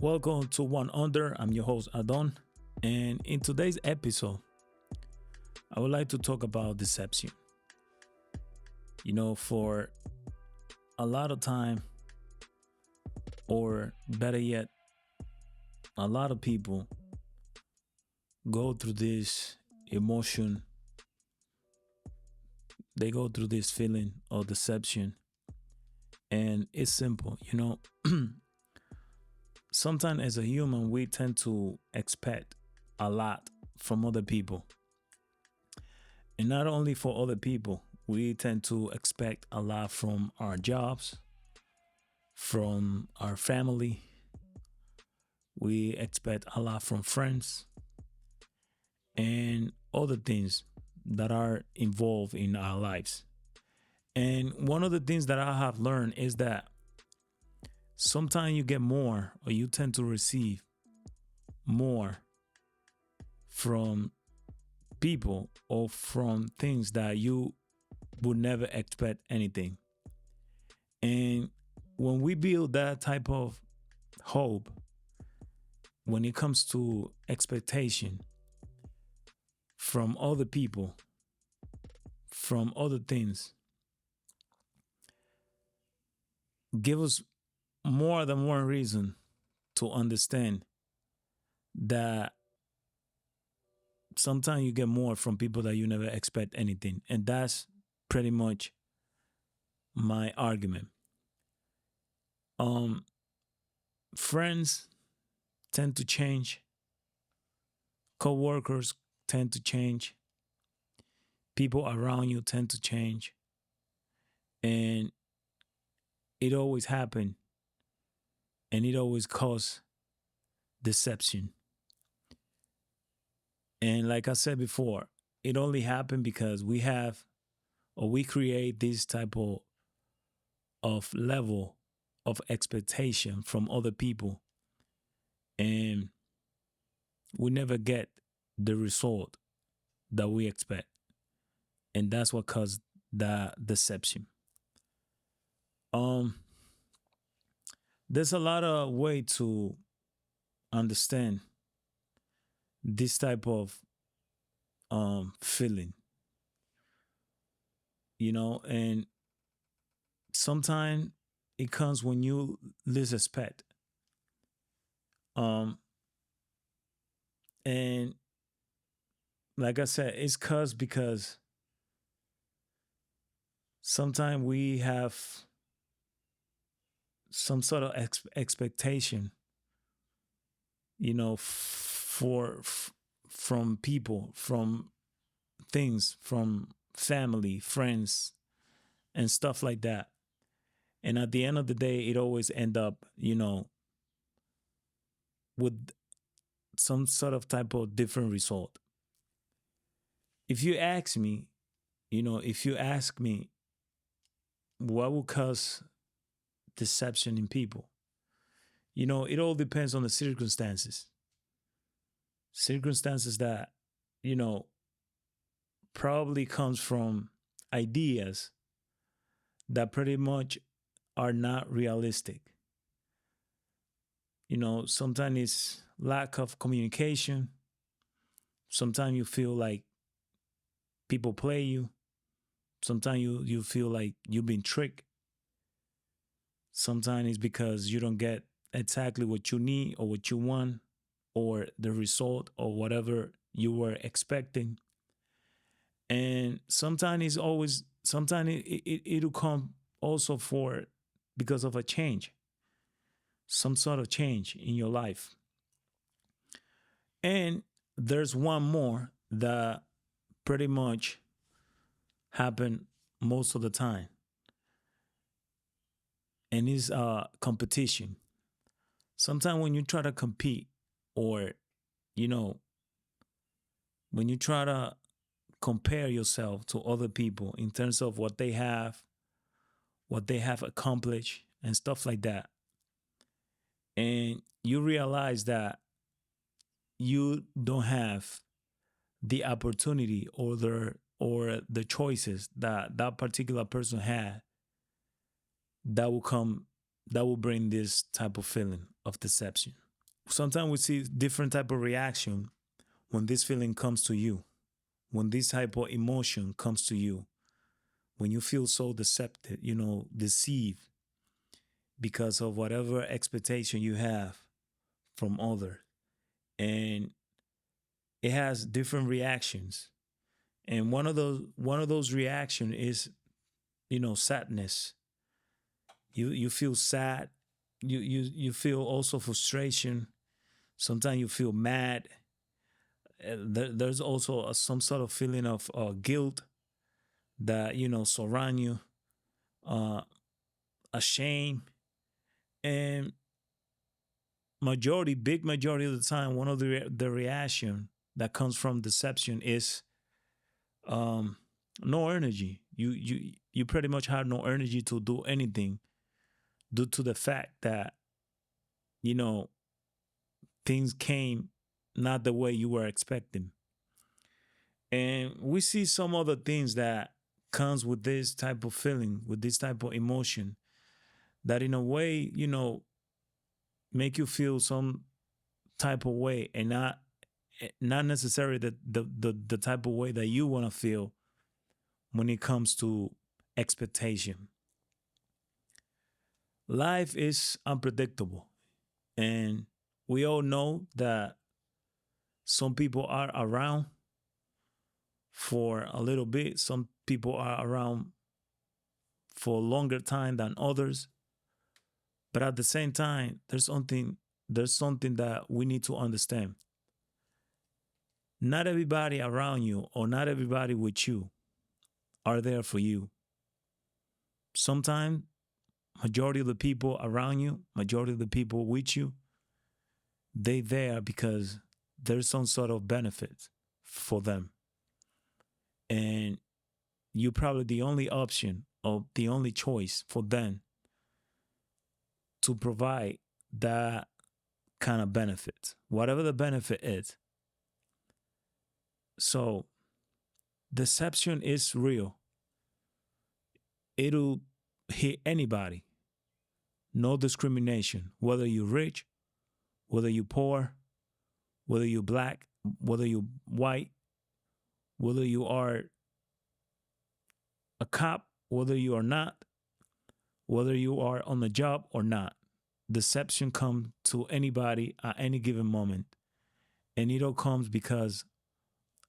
Welcome to One Under. I'm your host Adon, and in today's episode, I would like to talk about deception. For a lot of time, or better yet, a lot of people go through this emotion. They go through this feeling of deception, and it's simple. Sometimes as a human, we tend to expect a lot from other people. And not only for other people, we tend to expect a lot from our jobs, from our family. We expect a lot from friends and other things that are involved in our lives. And one of the things that I have learned is that sometimes you get more, or you tend to receive more from people or from things that you would never expect anything. And when we build that type of hope, when it comes to expectation from other people, from other things, give us more than one reason to understand that sometimes you get more from people that you never expect anything. And that's pretty much my argument. Friends tend to change. Co-workers tend to change. People around you tend to change. And it always happens. And it always causes deception. And like I said before, it only happened because we create this type of level of expectation from other people. And we never get the result that we expect. And that's what caused the deception. There's a lot of way to understand this type of feeling, and sometimes it comes when you least expect. And like I said, it's because sometimes we have some sort of expectation, from people, from things, from family, friends, and stuff like that. And at the end of the day, it always end up, with some sort of type of different result. If you ask me, what will cause deception in people, it all depends on the circumstances. Circumstances that, probably comes from ideas that pretty much are not realistic. Sometimes it's lack of communication. Sometimes you feel like people play you. Sometimes you feel like you've been tricked. Sometimes it's because you don't get exactly what you need or what you want, or the result or whatever you were expecting. And sometimes it'll come also because of a change, some sort of change in your life. And there's one more that pretty much happen most of the time. And it's competition. Sometimes when you try to compete, or, when you try to compare yourself to other people in terms of what they have accomplished and stuff like that, and you realize that you don't have the opportunity or the choices that particular person had, that will bring this type of feeling of deception. Sometimes we see different type of reaction when this feeling comes to you, when this type of emotion comes to you, when you feel so deceptive, deceived because of whatever expectation you have from others. And it has different reactions. And one of those reaction is, sadness. You feel sad. You feel also frustration. Sometimes you feel mad. There's also some sort of feeling of guilt that surround you, uh, ashamed, and big majority of the time, one of the reaction that comes from deception is um, no energy. You pretty much have no energy to do anything due to the fact that you know things came not the way you were expecting. And we see some other things that comes with this type of feeling, with this type of emotion, that in a way, make you feel some type of way, and not necessarily the type of way that you want to feel when it comes to expectation. Life is unpredictable, and we all know that some people are around for a little bit, some people are around for a longer time than others. But at the same time, there's something that we need to understand. Not everybody around you or not everybody with you are there for you. Sometimes majority of the people around you, majority of the people with you, they there because there's some sort of benefit for them. And you're probably the only option or the only choice for them to provide that kind of benefit, whatever the benefit is. So deception is real. It'll hit anybody. No discrimination, whether you're rich, whether you're poor, whether you're black, whether you're white, whether you are a cop, whether you are not, whether you are on the job or not. Deception comes to anybody at any given moment. And it all comes because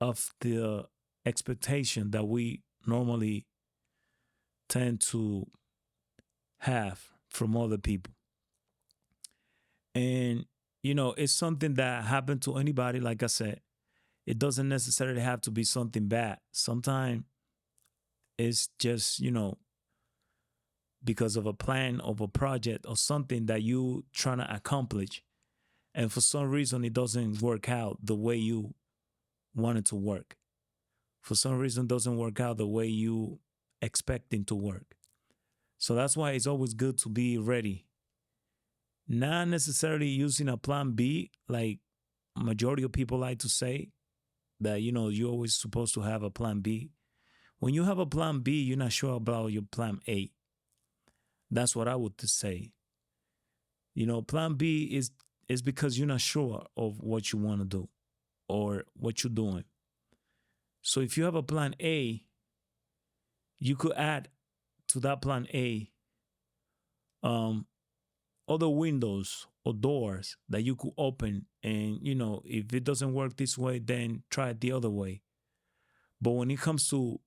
of the expectation that we normally tend to have from other people. And, it's something that happened to anybody, like I said. It doesn't necessarily have to be something bad. Sometimes it's just, because of a plan of a project or something that you trying to accomplish. And for some reason, it doesn't work out the way you want it to work. For some reason, it doesn't work out the way you expecting to work. So that's why it's always good to be ready. Not necessarily using a plan B, like majority of people like to say that, you're always supposed to have a plan B. When you have a plan B, you're not sure about your plan A. That's what I would say. Plan B is because you're not sure of what you want to do or what you're doing. So if you have a plan A, you could add to that plan A other windows or doors that you could open. And, if it doesn't work this way, then try it the other way. But when it comes to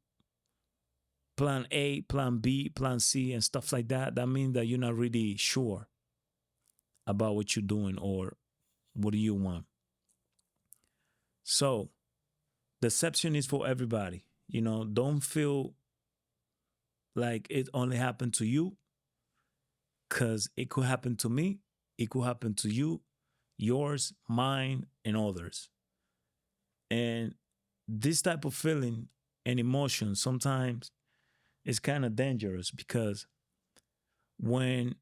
plan A, plan B, plan C, and stuff like that, that means that you're not really sure about what you're doing or what do you want. So deception is for everybody. Don't feel like it only happened to you, because it could happen to me. It could happen to you, yours, mine, and others. And this type of feeling and emotion sometimes is kind of dangerous because when,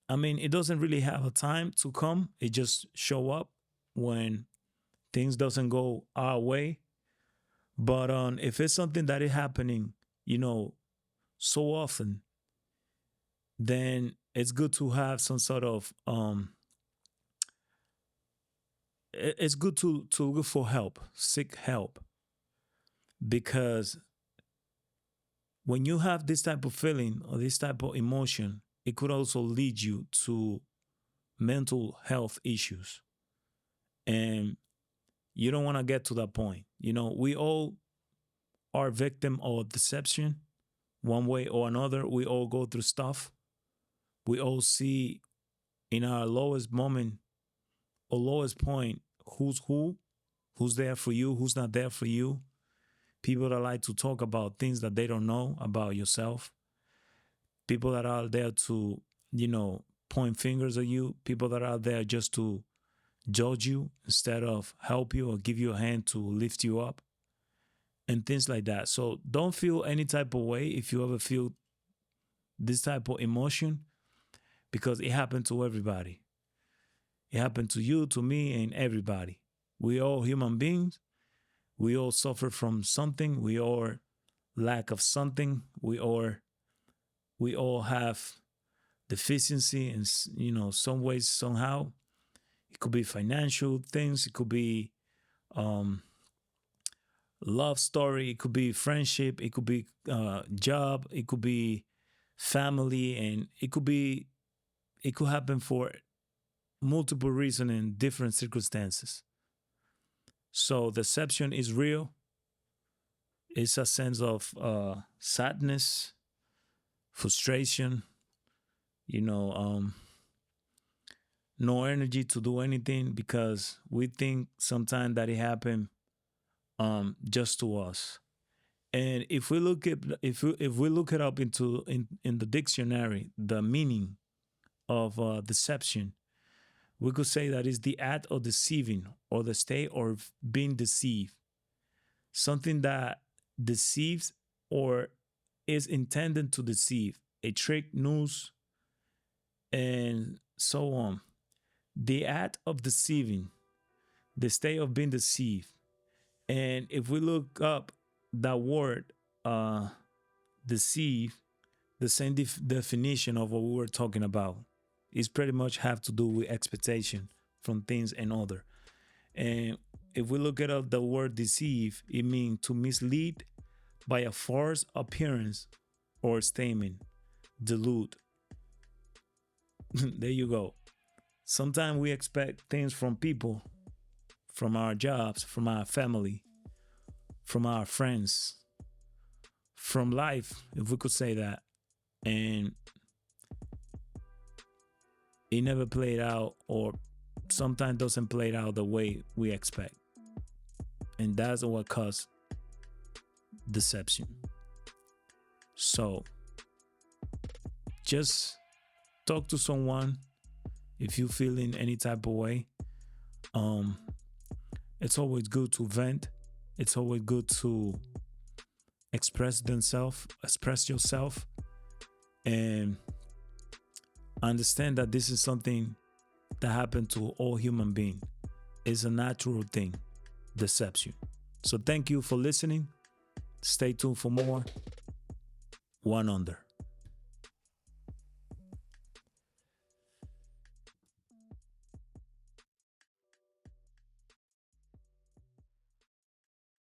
it doesn't really have a time to come. It just show up when things doesn't go our way. But if it's something that is happening, so often, then it's good to have some sort of it's good to look for help, seek help, because when you have this type of feeling or this type of emotion, it could also lead you to mental health issues. And you don't want to get to that point. We all are victim of deception one way or another. We all go through stuff. We all see in our lowest moment or lowest point who's there for you, who's not there for you. People that like to talk about things that they don't know about yourself. People that are there to, point fingers at you. People that are there just to judge you instead of help you or give you a hand to lift you up and things like that. So don't feel any type of way if you ever feel this type of emotion, because it happened to everybody. It happened to you, to me, and everybody. We all human beings. We all suffer from something. We all lack of something. We all have deficiency in some ways, somehow. It could be financial things. It could be love story. It could be friendship. It could be job. It could be family, and it could happen for multiple reasons and different circumstances. So deception is real. It's a sense of sadness, frustration, no energy to do anything, because we think sometimes that it happened just to us. And if we look at if we look it up in the dictionary, the meaning of deception, we could say that is the act of deceiving or the state of being deceived. Something that deceives or is intended to deceive, a trick, news, and so on. The act of deceiving, the state of being deceived. And if we look up that word, deceive, the same definition of what we were talking about, is pretty much have to do with expectation from things and other. And if we look at the word deceive, it means to mislead by a false appearance or statement, delude. There you go. Sometimes we expect things from people, from our jobs, from our family, from our friends, from life, if we could say that. And it never played out, or sometimes doesn't play out the way we expect. And that's what caused deception. So just talk to someone if you feel in any type of way. It's always good to vent. It's always good to express yourself, and understand that this is something that happened to all human beings. It's a natural thing, deception. So thank you for listening. Stay tuned for more. One Under.